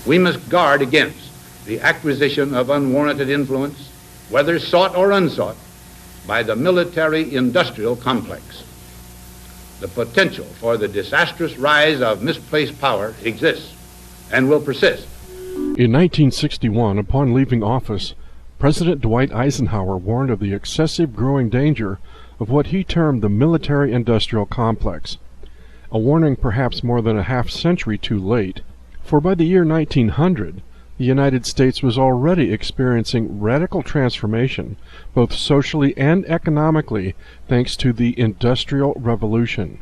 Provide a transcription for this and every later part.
We must guard against the acquisition of unwarranted influence, whether sought or unsought, by the military-industrial complex. The potential for the disastrous rise of misplaced power exists and will persist. In 1961, upon leaving office, President Dwight Eisenhower warned of the excessive growing danger of what he termed the military-industrial complex, a warning perhaps more than a half-century too late, for by the year 1900, the United States was already experiencing radical transformation, both socially and economically, thanks to the Industrial Revolution.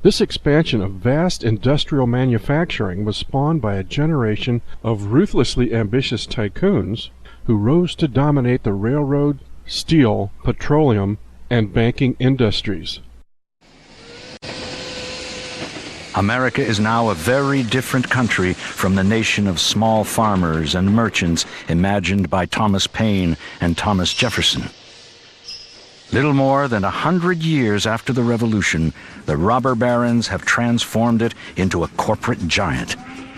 This expansion of vast industrial manufacturing was spawned by a generation of ruthlessly ambitious tycoons who rose to dominate the railroad, steel, petroleum, and banking industries. America is now a very different country from the nation of small farmers and merchants imagined by Thomas Paine and Thomas Jefferson. Little more than 100 years after the Revolution, the robber barons have transformed it into a corporate giant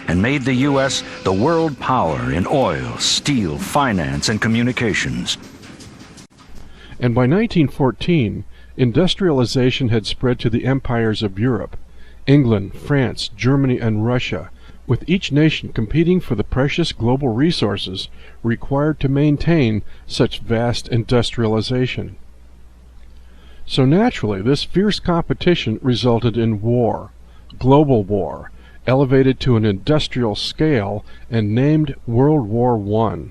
and made the U.S. the world power in oil, steel, finance, and communications. And by 1914, industrialization had spread to the empires of Europe, England, France, Germany, and Russia, with each nation competing for the precious global resources required to maintain such vast industrialization. So naturally, this fierce competition resulted in war, global war, elevated to an industrial scale and named World War I.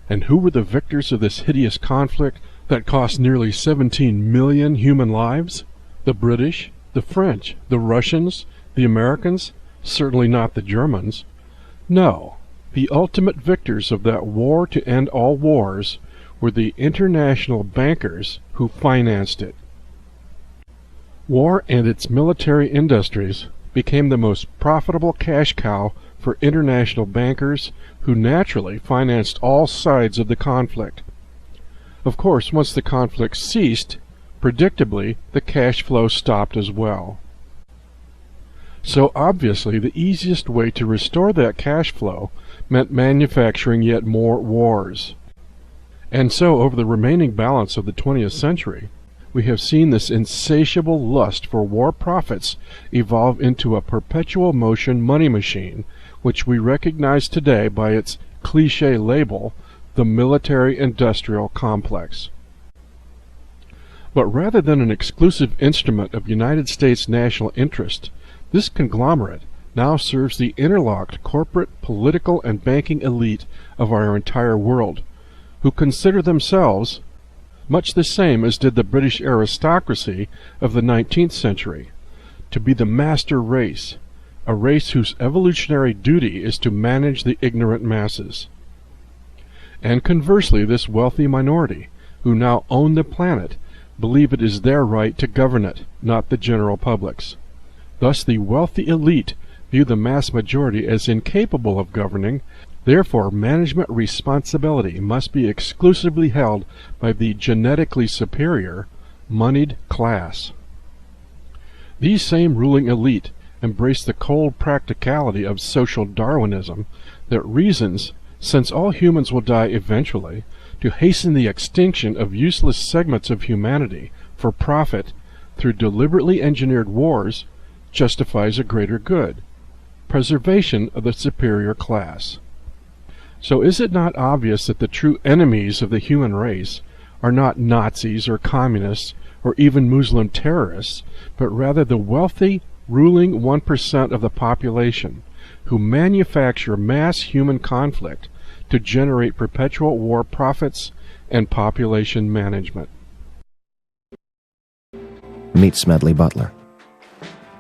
And who were the victors of this hideous conflict that cost nearly 17 million human lives? The British, the French, the Russians, the Americans, certainly not the Germans. No, the ultimate victors of that war to end all wars were the international bankers who financed it. War and its military industries became the most profitable cash cow for international bankers who naturally financed all sides of the conflict. Of course, once the conflict ceased, predictably, the cash flow stopped as well. So obviously, the easiest way to restore that cash flow meant manufacturing yet more wars. And so, over the remaining balance of the 20th century, we have seen this insatiable lust for war profits evolve into a perpetual motion money machine, which we recognize today by its cliché label, the military-industrial complex. But rather than an exclusive instrument of United States national interest, this conglomerate now serves the interlocked corporate, political, and banking elite of our entire world, who consider themselves much the same as did the British aristocracy of the 19th century, to be the master race, a race whose evolutionary duty is to manage the ignorant masses. And conversely, this wealthy minority, who now own the planet, believe it is their right to govern it, not the general public's. Thus the wealthy elite view the mass majority as incapable of governing. Therefore, management responsibility must be exclusively held by the genetically superior, moneyed class. These same ruling elite embrace the cold practicality of social Darwinism that reasons, since all humans will die eventually, to hasten the extinction of useless segments of humanity for profit through deliberately engineered wars justifies a greater good, preservation of the superior class. So is it not obvious that the true enemies of the human race are not Nazis or communists or even Muslim terrorists, but rather the wealthy, ruling 1% of the population who manufacture mass human conflict to generate perpetual war profits and population management? Meet Smedley Butler.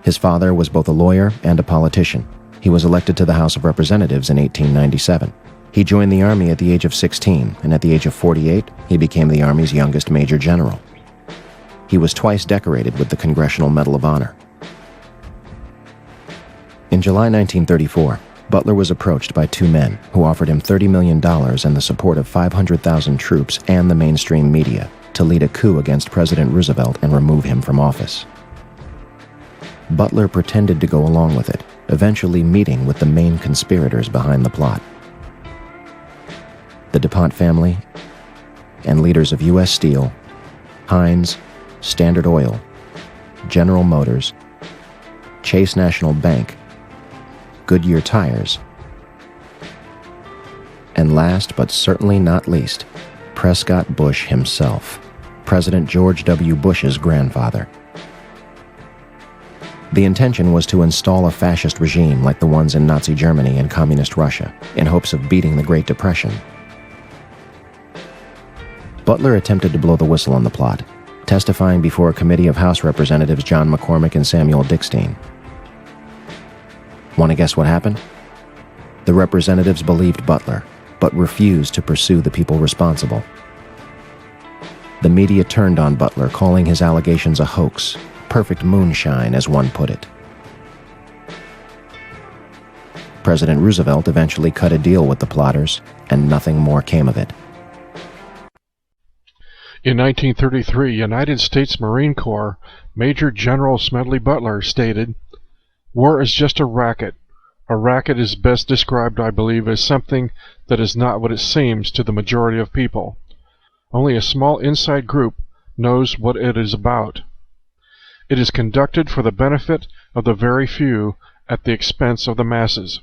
His father was both a lawyer and a politician. He was elected to the House of Representatives in 1897. He joined the Army at the age of 16, and at the age of 48, he became the Army's youngest Major General. He was twice decorated with the Congressional Medal of Honor. In July 1934, Butler was approached by two men who offered him $30 million and the support of 500,000 troops and the mainstream media to lead a coup against President Roosevelt and remove him from office. Butler pretended to go along with it, eventually meeting with the main conspirators behind the plot. The DuPont family and leaders of U.S. Steel, Heinz, Standard Oil, General Motors, Chase National Bank, Goodyear Tires, and last but certainly not least, Prescott Bush himself, President George W. Bush's grandfather. The intention was to install a fascist regime like the ones in Nazi Germany and Communist Russia, in hopes of beating the Great Depression. Butler attempted to blow the whistle on the plot, testifying before a committee of House Representatives John McCormick and Samuel Dickstein. Want to guess what happened? The representatives believed Butler, but refused to pursue the people responsible. The media turned on Butler, calling his allegations a hoax, perfect moonshine, as one put it. President Roosevelt eventually cut a deal with the plotters, and nothing more came of it. In 1933, United States Marine Corps Major General Smedley Butler stated, "War is just a racket. A racket is best described, I believe, as something that is not what it seems to the majority of people. Only a small inside group knows what it is about. It is conducted for the benefit of the very few at the expense of the masses."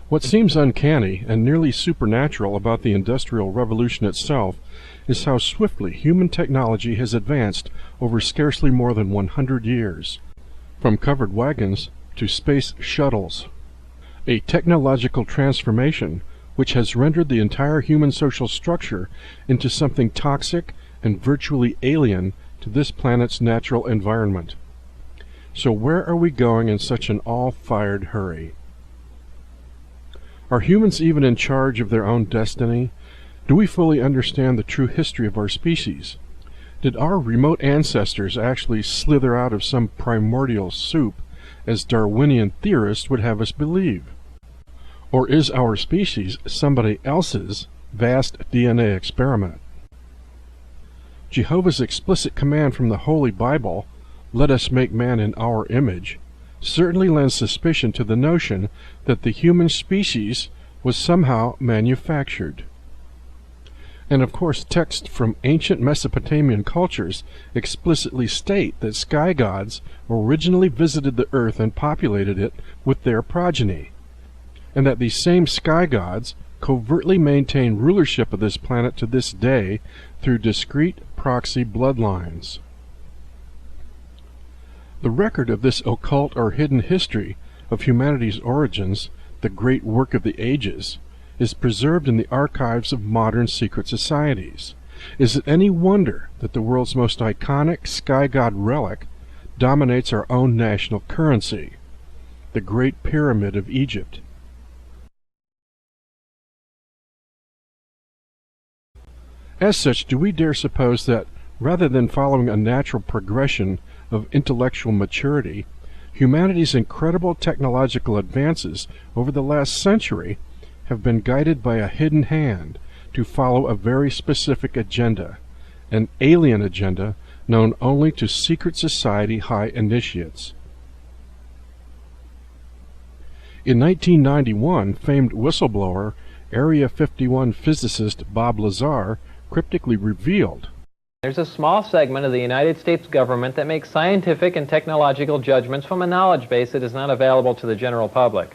What seems uncanny and nearly supernatural about the Industrial Revolution itself is how swiftly human technology has advanced over scarcely more than 100 years, from covered wagons to space shuttles. A technological transformation which has rendered the entire human social structure into something toxic and virtually alien to this planet's natural environment. So where are we going in such an all-fired hurry? Are humans even in charge of their own destiny? Do we fully understand the true history of our species? Did our remote ancestors actually slither out of some primordial soup, as Darwinian theorists would have us believe? Or is our species somebody else's vast DNA experiment? Jehovah's explicit command from the Holy Bible, "Let us make man in our image," certainly lends suspicion to the notion that the human species was somehow manufactured. And of course, texts from ancient Mesopotamian cultures explicitly state that sky gods originally visited the earth and populated it with their progeny, and that these same sky gods covertly maintain rulership of this planet to this day through discrete proxy bloodlines. The record of this occult or hidden history of humanity's origins, the great work of the ages, is preserved in the archives of modern secret societies. Is it any wonder that the world's most iconic sky god relic dominates our own national currency, the Great Pyramid of Egypt? As such, do we dare suppose that, rather than following a natural progression of intellectual maturity, humanity's incredible technological advances over the last century have been guided by a hidden hand to follow a very specific agenda, an alien agenda known only to secret society high initiates? In 1991, famed whistleblower, Area 51 physicist Bob Lazar cryptically revealed, "There's a small segment of the United States government that makes scientific and technological judgments from a knowledge base that is not available to the general public.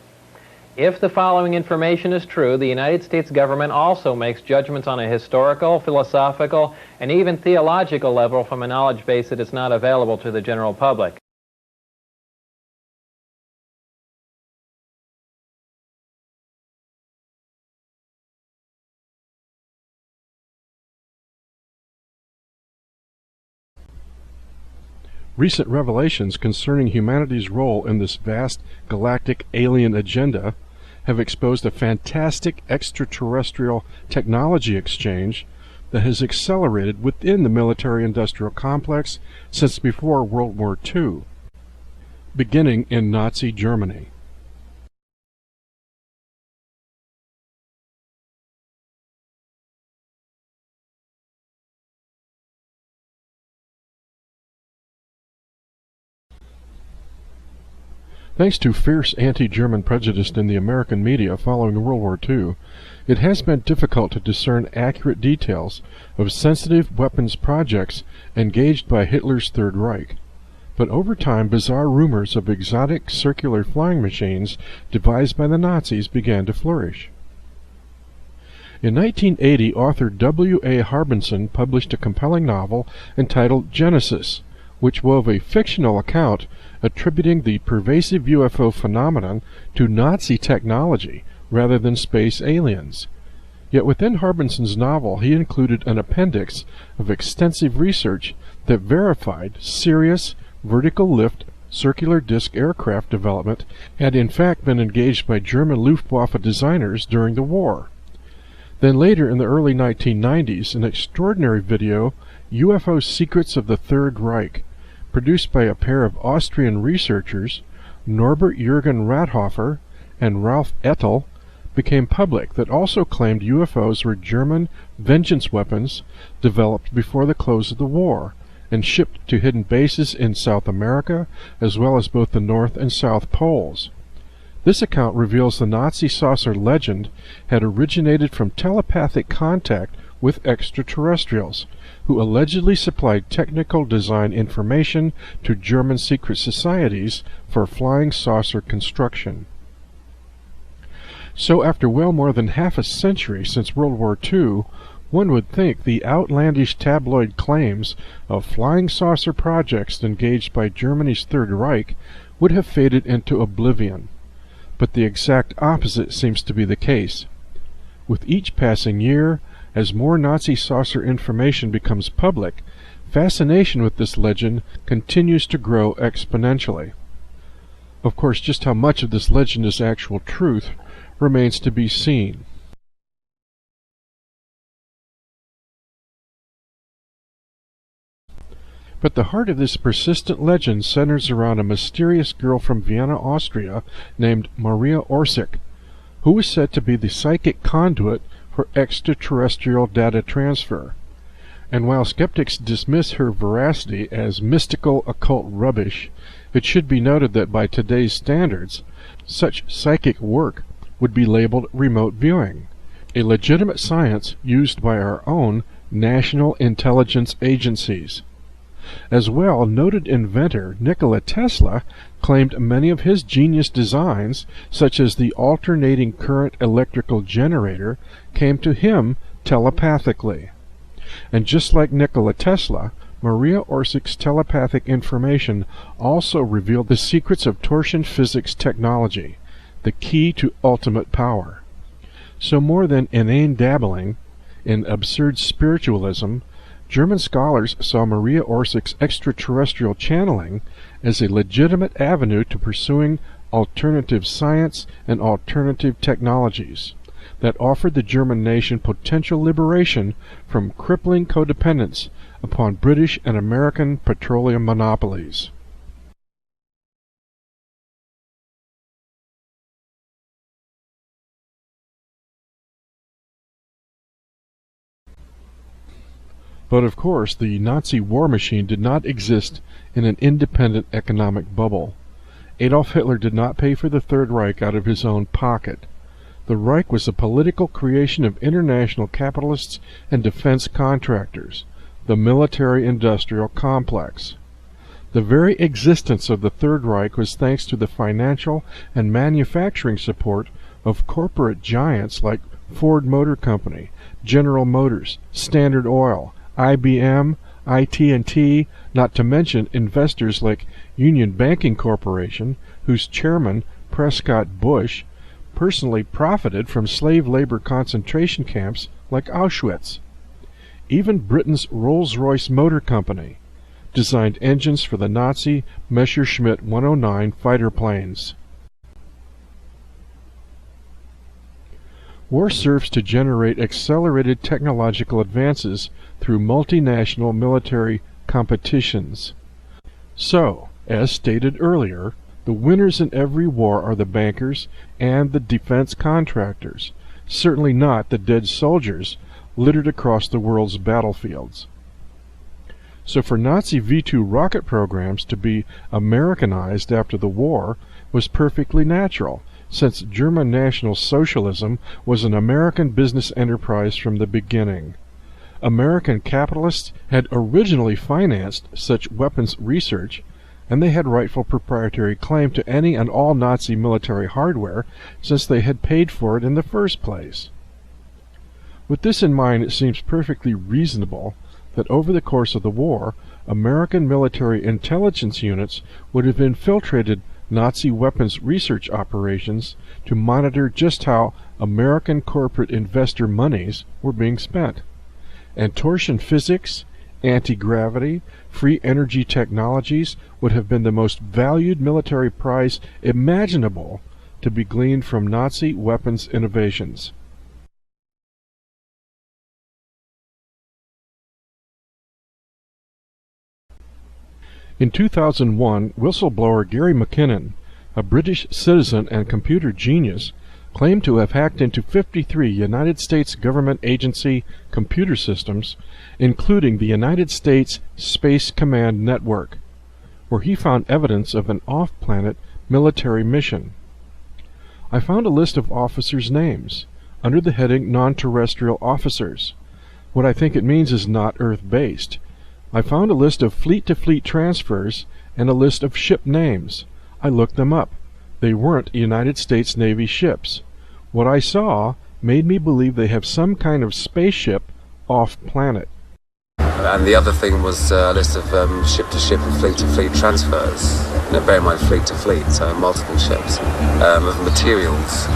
If the following information is true, the United States government also makes judgments on a historical, philosophical, and even theological level from a knowledge base that is not available to the general public." Recent revelations concerning humanity's role in this vast galactic alien agenda have exposed a fantastic extraterrestrial technology exchange that has accelerated within the military-industrial complex since before World War II, beginning in Nazi Germany. Thanks to fierce anti-German prejudice in the American media following World War II, it has been difficult to discern accurate details of sensitive weapons projects engaged by Hitler's Third Reich. But over time, bizarre rumors of exotic circular flying machines devised by the Nazis began to flourish. In 1980, author W.A. Harbinson published a compelling novel entitled Genesis, which wove a fictional account attributing the pervasive UFO phenomenon to Nazi technology rather than space aliens. Yet within Harbinson's novel he included an appendix of extensive research that verified serious vertical lift circular disc aircraft development had in fact been engaged by German Luftwaffe designers during the war. Then later in the early 1990s, an extraordinary video, UFO Secrets of the Third Reich, produced by a pair of Austrian researchers, Norbert Jürgen Rathofer and Ralph Ettel, became public that also claimed UFOs were German vengeance weapons developed before the close of the war and shipped to hidden bases in South America as well as both the North and South Poles. This account reveals the Nazi saucer legend had originated from telepathic contact with extraterrestrials, who allegedly supplied technical design information to German secret societies for flying saucer construction. So after well more than half a century since World War II, one would think the outlandish tabloid claims of flying saucer projects engaged by Germany's Third Reich would have faded into oblivion. But the exact opposite seems to be the case. With each passing year, as more Nazi saucer information becomes public, fascination with this legend continues to grow exponentially. Of course, just how much of this legend is actual truth remains to be seen. But the heart of this persistent legend centers around a mysterious girl from Vienna, Austria, named Maria Orsic, who was said to be the psychic conduit for extraterrestrial data transfer. And while skeptics dismiss her veracity as mystical occult rubbish, it should be noted that by today's standards, such psychic work would be labeled remote viewing, a legitimate science used by our own national intelligence agencies. As well, noted inventor Nikola Tesla claimed many of his genius designs, such as the alternating current electrical generator, came to him telepathically. And just like Nikola Tesla, Maria Orsic's telepathic information also revealed the secrets of torsion physics technology, the key to ultimate power. So more than inane dabbling in absurd spiritualism, German scholars saw Maria Orsic's extraterrestrial channeling as a legitimate avenue to pursuing alternative science and alternative technologies that offered the German nation potential liberation from crippling codependence upon British and American petroleum monopolies. But of course, the Nazi war machine did not exist in an independent economic bubble. Adolf Hitler did not pay for the Third Reich out of his own pocket. The Reich was a political creation of international capitalists and defense contractors, the military-industrial complex. The very existence of the Third Reich was thanks to the financial and manufacturing support of corporate giants like Ford Motor Company, General Motors, Standard Oil, IBM, IT&T, not to mention investors like Union Banking Corporation, whose chairman, Prescott Bush, personally profited from slave labor concentration camps like Auschwitz. Even Britain's Rolls-Royce Motor Company designed engines for the Nazi Messerschmitt 109 fighter planes. War serves to generate accelerated technological advances through multinational military competitions. So, as stated earlier, the winners in every war are the bankers and the defense contractors, certainly not the dead soldiers littered across the world's battlefields. So for Nazi V-2 rocket programs to be Americanized after the war, was perfectly natural, since German National Socialism was an American business enterprise from the beginning. American capitalists had originally financed such weapons research, and they had rightful proprietary claim to any and all Nazi military hardware, since they had paid for it in the first place. With this in mind, it seems perfectly reasonable that over the course of the war, American military intelligence units would have infiltrated Nazi weapons research operations to monitor just how American corporate investor monies were being spent. And torsion physics, anti-gravity, free energy technologies would have been the most valued military prize imaginable to be gleaned from Nazi weapons innovations. In 2001, whistleblower Gary McKinnon, a British citizen and computer genius, claimed to have hacked into 53 United States government agency computer systems, including the United States Space Command Network, where he found evidence of an off-planet military mission. I found a list of officers' names, under the heading Non-Terrestrial Officers. What I think it means is not Earth-based. I found a list of fleet-to-fleet transfers and a list of ship names. I looked them up. They weren't United States Navy ships. What I saw made me believe they have some kind of spaceship off-planet. And the other thing was a list of ship-to-ship and fleet-to-fleet transfers. Bear in mind fleet-to-fleet, so multiple ships, of materials.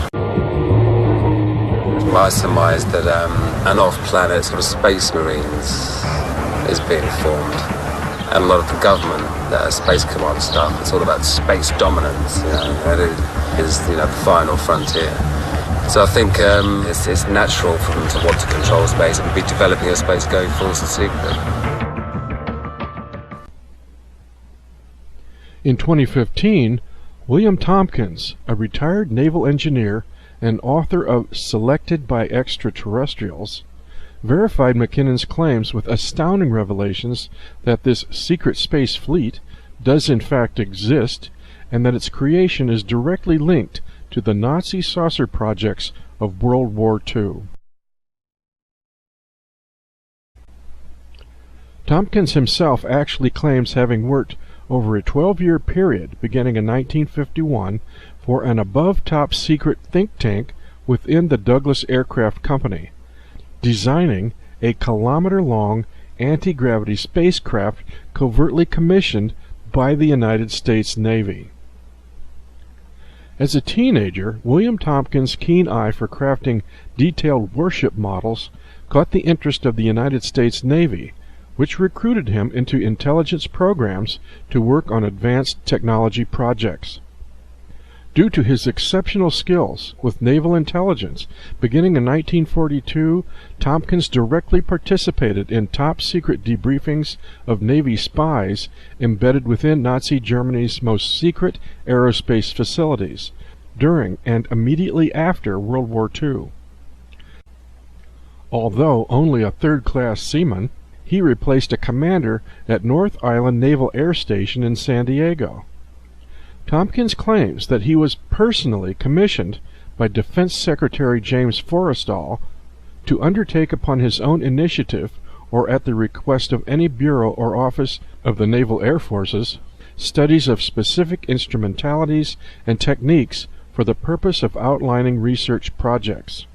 Well, I surmised that an off-planet sort of space marines is being formed. And a lot of the government, space command stuff, it's all about space dominance, and it is, the final frontier. So I think it's natural for them to want to control space and be developing a space going forward in secret. In 2015, William Tompkins, a retired naval engineer and author of Selected by Extraterrestrials, verified McKinnon's claims with astounding revelations that this secret space fleet does in fact exist, and that its creation is directly linked to the Nazi saucer projects of World War II. Tompkins himself actually claims having worked over a 12-year period beginning in 1951 for an above-top secret think tank within the Douglas Aircraft Company, designing a kilometer-long anti-gravity spacecraft covertly commissioned by the United States Navy. As a teenager, William Tompkins' keen eye for crafting detailed warship models caught the interest of the United States Navy, which recruited him into intelligence programs to work on advanced technology projects. Due to his exceptional skills with naval intelligence, beginning in 1942, Tompkins directly participated in top-secret debriefings of Navy spies embedded within Nazi Germany's most secret aerospace facilities during and immediately after World War II. Although only a third-class seaman, he replaced a commander at North Island Naval Air Station in San Diego. Tompkins claims that he was personally commissioned by Defense Secretary James Forrestal to undertake upon his own initiative or at the request of any bureau or office of the Naval Air Forces studies of specific instrumentalities and techniques for the purpose of outlining research projects.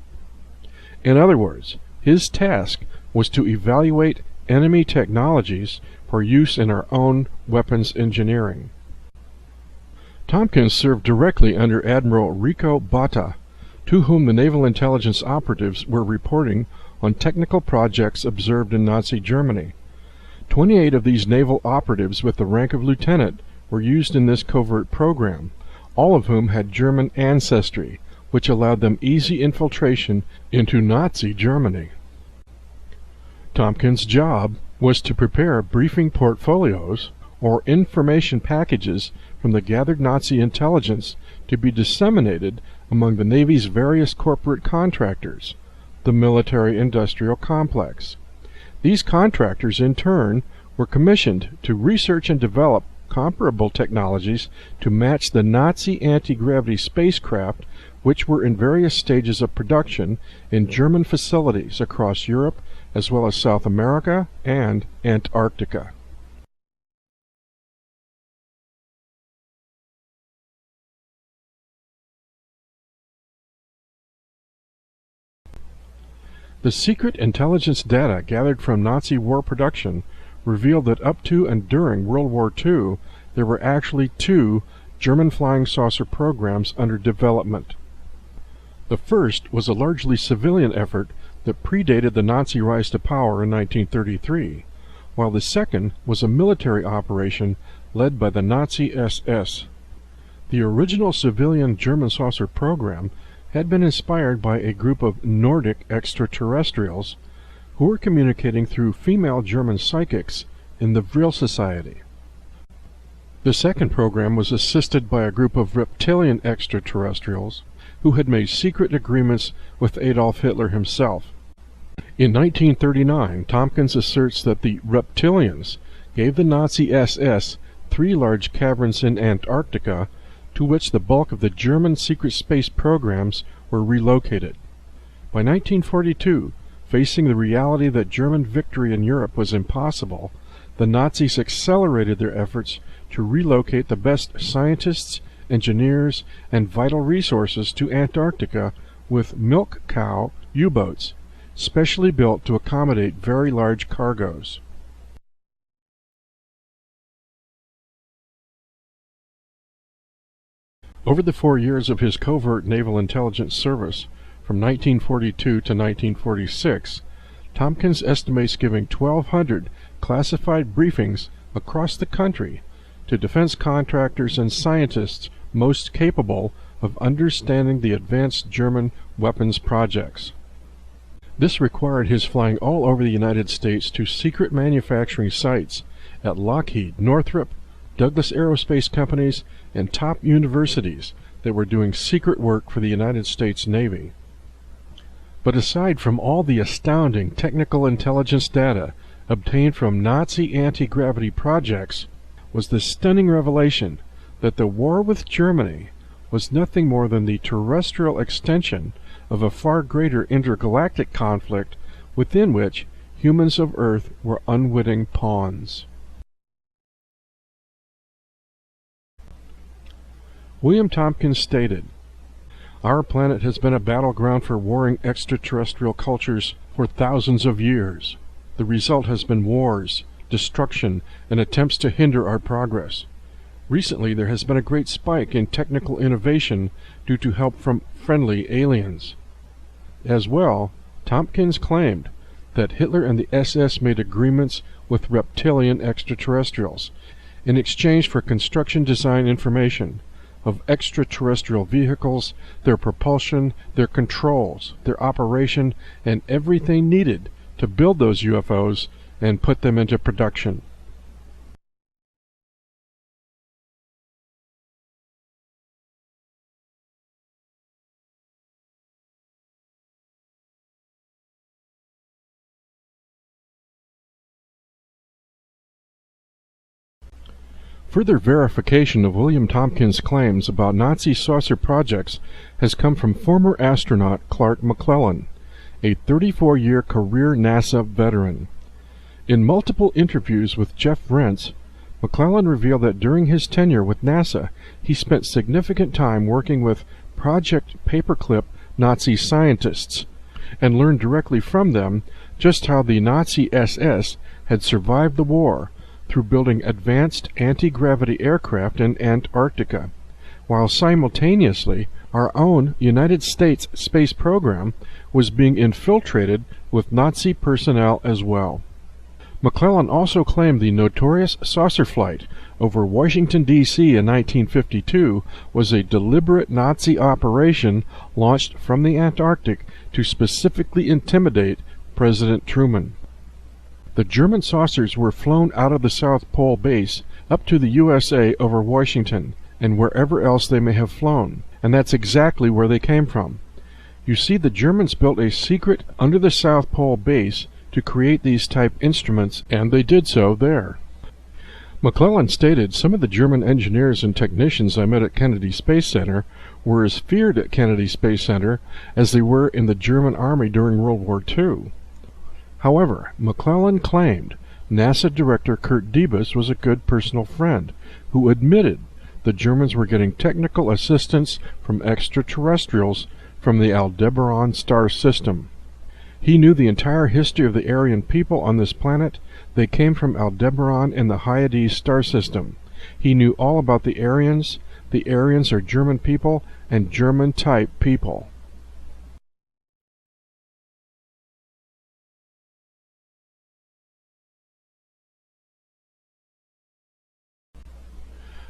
In other words, his task was to evaluate enemy technologies for use in our own weapons engineering. Tompkins served directly under Admiral Rico Botta, to whom the naval intelligence operatives were reporting on technical projects observed in Nazi Germany. 28 of these naval operatives with the rank of lieutenant were used in this covert program, all of whom had German ancestry, which allowed them easy infiltration into Nazi Germany. Tompkins' job was to prepare briefing portfolios or information packages from the gathered Nazi intelligence to be disseminated among the Navy's various corporate contractors, the military-industrial complex. These contractors, in turn, were commissioned to research and develop comparable technologies to match the Nazi anti-gravity spacecraft, which were in various stages of production in German facilities across Europe as well as South America and Antarctica. The secret intelligence data gathered from Nazi war production revealed that up to and during World War II, there were actually 2 German flying saucer programs under development. The first was a largely civilian effort that predated the Nazi rise to power in 1933, while the second was a military operation led by the Nazi SS. The original civilian German saucer program had been inspired by a group of Nordic extraterrestrials who were communicating through female German psychics in the Vril Society. The second program was assisted by a group of reptilian extraterrestrials who had made secret agreements with Adolf Hitler himself. In 1939, Tompkins asserts that the reptilians gave the Nazi SS 3 large caverns in Antarctica to which the bulk of the German secret space programs were relocated. By 1942, facing the reality that German victory in Europe was impossible, the Nazis accelerated their efforts to relocate the best scientists, engineers, and vital resources to Antarctica with milk cow U-boats, specially built to accommodate very large cargoes. Over the 4 years of his covert naval intelligence service, from 1942 to 1946, Tompkins estimates giving 1,200 classified briefings across the country to defense contractors and scientists most capable of understanding the advanced German weapons projects. This required his flying all over the United States to secret manufacturing sites at Lockheed, Northrop, Douglas Aerospace Companies, and top universities that were doing secret work for the United States Navy. But aside from all the astounding technical intelligence data obtained from Nazi anti-gravity projects, was the stunning revelation that the war with Germany was nothing more than the terrestrial extension of a far greater intergalactic conflict within which humans of Earth were unwitting pawns. William Tompkins stated, "Our planet has been a battleground for warring extraterrestrial cultures for thousands of years. The result has been wars, destruction, and attempts to hinder our progress. Recently there has been a great spike in technical innovation due to help from friendly aliens." As well, Tompkins claimed that Hitler and the SS made agreements with reptilian extraterrestrials in exchange for construction design information of extraterrestrial vehicles, their propulsion, their controls, their operation, and everything needed to build those UFOs and put them into production. Further verification of William Tompkins' claims about Nazi saucer projects has come from former astronaut Clark McClellan, a 34-year career NASA veteran. In multiple interviews with Jeff Rentz, McClellan revealed that during his tenure with NASA, he spent significant time working with Project Paperclip Nazi scientists and learned directly from them just how the Nazi SS had survived the war through building advanced anti-gravity aircraft in Antarctica, while simultaneously our own United States space program was being infiltrated with Nazi personnel as well. McClellan also claimed the notorious saucer flight over Washington, D.C. in 1952 was a deliberate Nazi operation launched from the Antarctic to specifically intimidate President Truman. The German saucers were flown out of the South Pole base up to the USA over Washington and wherever else they may have flown, and that's exactly where they came from. You see, the Germans built a secret under the South Pole base to create these type instruments, and they did so there. McClellan stated, "Some of the German engineers and technicians I met at Kennedy Space Center were as feared at Kennedy Space Center as they were in the German Army during World War II." However, McClellan claimed NASA Director Kurt Debus was a good personal friend who admitted the Germans were getting technical assistance from extraterrestrials from the Aldebaran star system. He knew the entire history of the Aryan people on this planet. They came from Aldebaran in the Hyades star system. He knew all about the Aryans. The Aryans are German people and German-type people.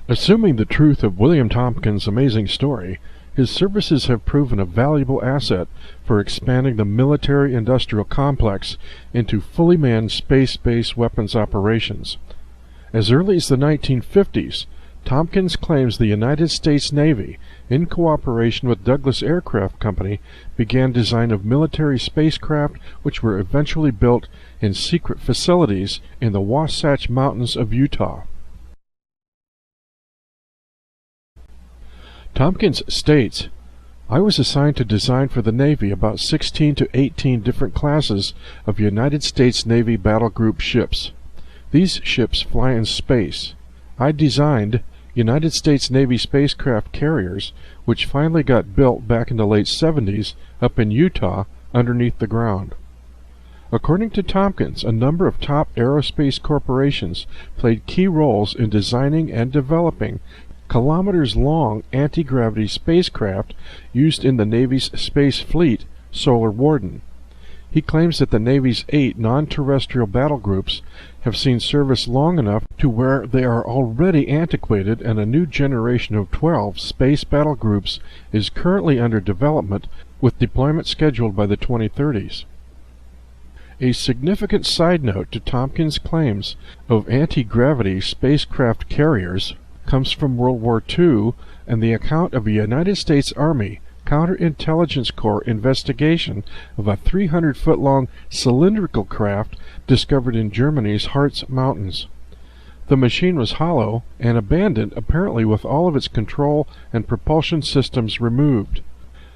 Assuming the truth of William Tompkins' amazing story, his services have proven a valuable asset for expanding the military-industrial complex into fully manned space-based weapons operations. As early as the 1950s, Tompkins claims the United States Navy, in cooperation with Douglas Aircraft Company, began design of military spacecraft which were eventually built in secret facilities in the Wasatch Mountains of Utah. Tompkins states, "I was assigned to design for the Navy about 16 to 18 different classes of United States Navy battle group ships. These ships fly in space. I designed United States Navy spacecraft carriers, which finally got built back in the late 70s up in Utah underneath the ground." According to Tompkins, a number of top aerospace corporations played key roles in designing and developing kilometers-long anti-gravity spacecraft used in the Navy's space fleet, Solar Warden. He claims that the Navy's 8 non-terrestrial battle groups have seen service long enough to where they are already antiquated, and a new generation of 12 space battle groups is currently under development with deployment scheduled by the 2030s. A significant side note to Tompkins' claims of anti-gravity spacecraft carriers comes from World War II and the account of a United States Army Counterintelligence Corps investigation of a 300-foot-long cylindrical craft discovered in Germany's Harz Mountains. The machine was hollow and abandoned, apparently with all of its control and propulsion systems removed.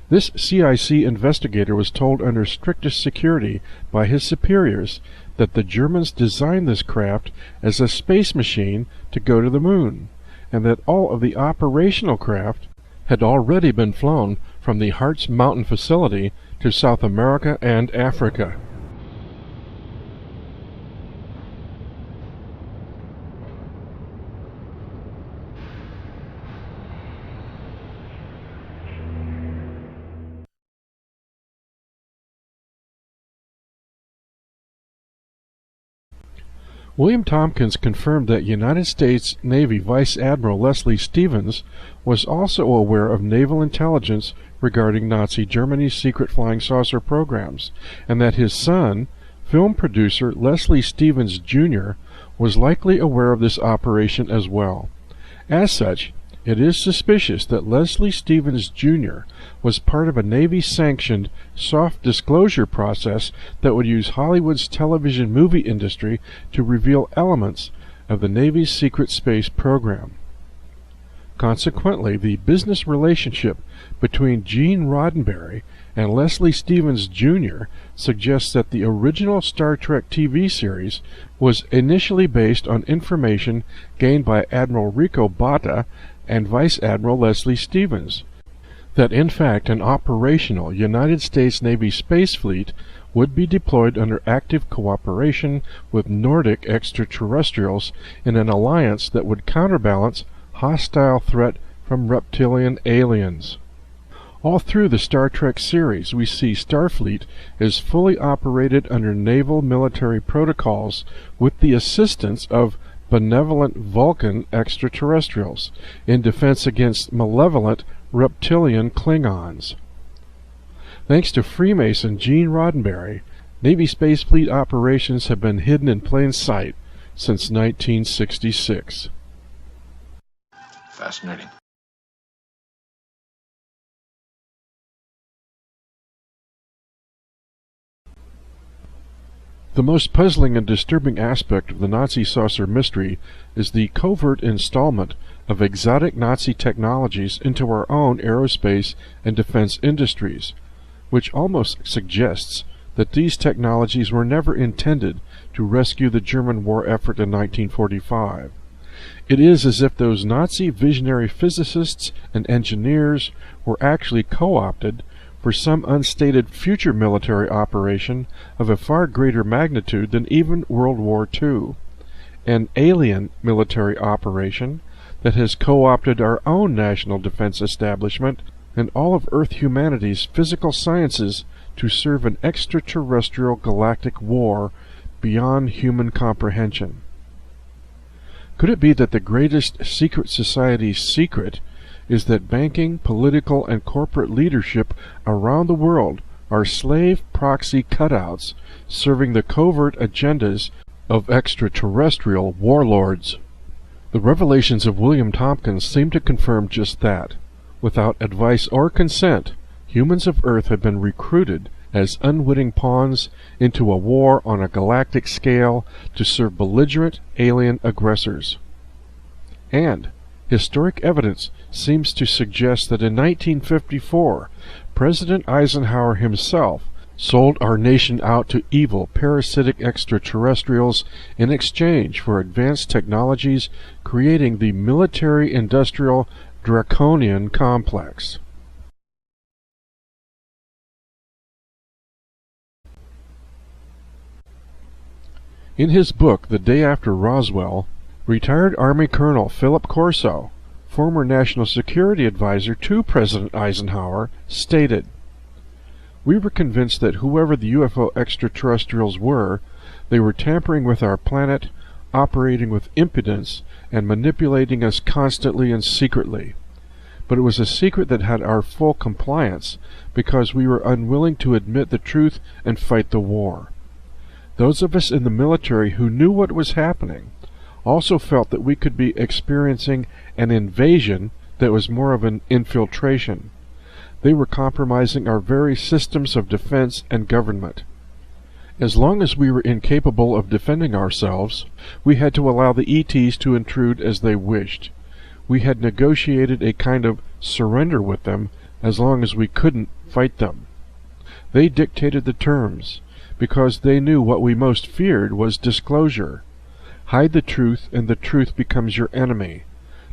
This CIC investigator was told under strictest security by his superiors that the Germans designed this craft as a space machine to go to the moon, and that all of the operational craft had already been flown from the Harz Mountain facility to South America and Africa. William Tompkins confirmed that United States Navy Vice Admiral Leslie Stevens was also aware of naval intelligence regarding Nazi Germany's secret flying saucer programs, and that his son, film producer Leslie Stevens Jr., was likely aware of this operation as well. As such, it is suspicious that Leslie Stevens Jr. was part of a Navy-sanctioned soft disclosure process that would use Hollywood's television movie industry to reveal elements of the Navy's secret space program. Consequently, the business relationship between Gene Roddenberry and Leslie Stevens Jr. suggests that the original Star Trek TV series was initially based on information gained by Admiral Rico Botta and Vice Admiral Leslie Stevens, that in fact an operational United States Navy space fleet would be deployed under active cooperation with Nordic extraterrestrials in an alliance that would counterbalance hostile threat from reptilian aliens. All through the Star Trek series, we see Starfleet is fully operated under naval military protocols with the assistance of benevolent Vulcan extraterrestrials in defense against malevolent reptilian Klingons. Thanks to Freemason Gene Roddenberry, Navy Space Fleet operations have been hidden in plain sight since 1966. Fascinating. The most puzzling and disturbing aspect of the Nazi saucer mystery is the covert installment of exotic Nazi technologies into our own aerospace and defense industries, which almost suggests that these technologies were never intended to rescue the German war effort in 1945. It is as if those Nazi visionary physicists and engineers were actually co-opted for some unstated future military operation of a far greater magnitude than even World War II, an alien military operation that has co-opted our own national defense establishment and all of Earth humanity's physical sciences to serve an extraterrestrial galactic war beyond human comprehension. Could it be that the greatest secret society's secret is that banking, political, and corporate leadership around the world are slave proxy cutouts serving the covert agendas of extraterrestrial warlords? The revelations of William Tompkins seem to confirm just that. Without advice or consent, humans of Earth have been recruited as unwitting pawns into a war on a galactic scale to serve belligerent alien aggressors. And historic evidence seems to suggest that in 1954, President Eisenhower himself sold our nation out to evil, parasitic extraterrestrials in exchange for advanced technologies, creating the military-industrial draconian complex. In his book, The Day After Roswell, retired Army Colonel Philip, former National Security Advisor to President Eisenhower, stated, "We were convinced that whoever the UFO extraterrestrials were, they were tampering with our planet, operating with impudence, and manipulating us constantly and secretly. But it was a secret that had our full compliance because we were unwilling to admit the truth and fight the war. Those of us in the military who knew what was happening also felt that we could be experiencing an invasion that was more of an infiltration. They were compromising our very systems of defense and government. As long as we were incapable of defending ourselves, we had to allow the ETs to intrude as they wished. We had negotiated a kind of surrender with them as long as we couldn't fight them. They dictated the terms, because they knew what we most feared was disclosure. Hide the truth, and the truth becomes your enemy.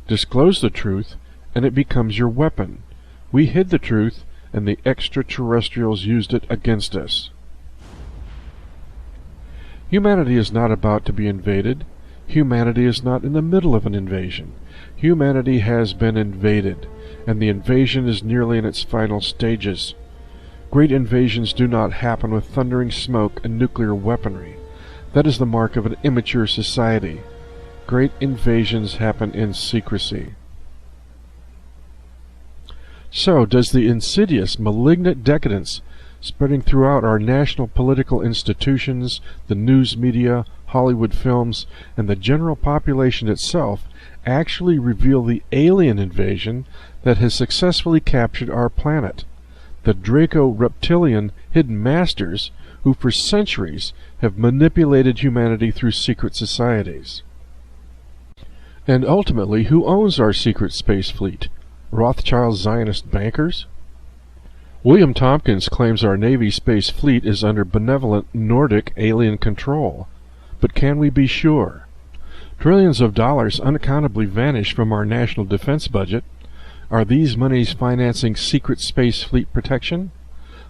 Disclose the truth, and it becomes your weapon. We hid the truth, and the extraterrestrials used it against us." Humanity is not about to be invaded. Humanity is not in the middle of an invasion. Humanity has been invaded, and the invasion is nearly in its final stages. Great invasions do not happen with thundering smoke and nuclear weaponry. That is the mark of an immature society. Great invasions happen in secrecy. So does the insidious, malignant decadence spreading throughout our national political institutions, the news media, Hollywood films, and the general population itself actually reveal the alien invasion that has successfully captured our planet. The Draco-reptilian hidden masters who for centuries have manipulated humanity through secret societies. And ultimately, who owns our secret space fleet? Rothschild Zionist bankers? William Tompkins claims our Navy space fleet is under benevolent Nordic alien control. But can we be sure? Trillions of dollars unaccountably vanish from our national defense budget. Are these monies financing secret space fleet protection?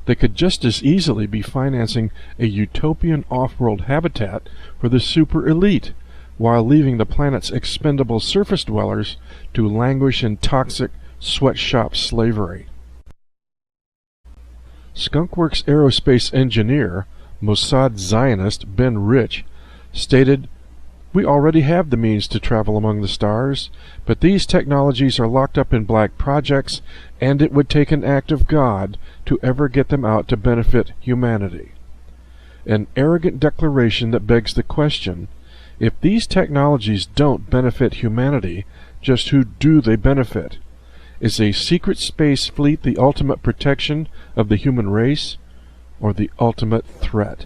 They could just as easily be financing a utopian off-world habitat for the super elite, while leaving the planet's expendable surface dwellers to languish in toxic sweatshop slavery. Skunkworks aerospace engineer, Mossad Zionist Ben Rich, stated, "We already have the means to travel among the stars, but these technologies are locked up in black projects, and it would take an act of God to ever get them out to benefit humanity." An arrogant declaration that begs the question, if these technologies don't benefit humanity, just who do they benefit? Is a secret space fleet the ultimate protection of the human race, or the ultimate threat?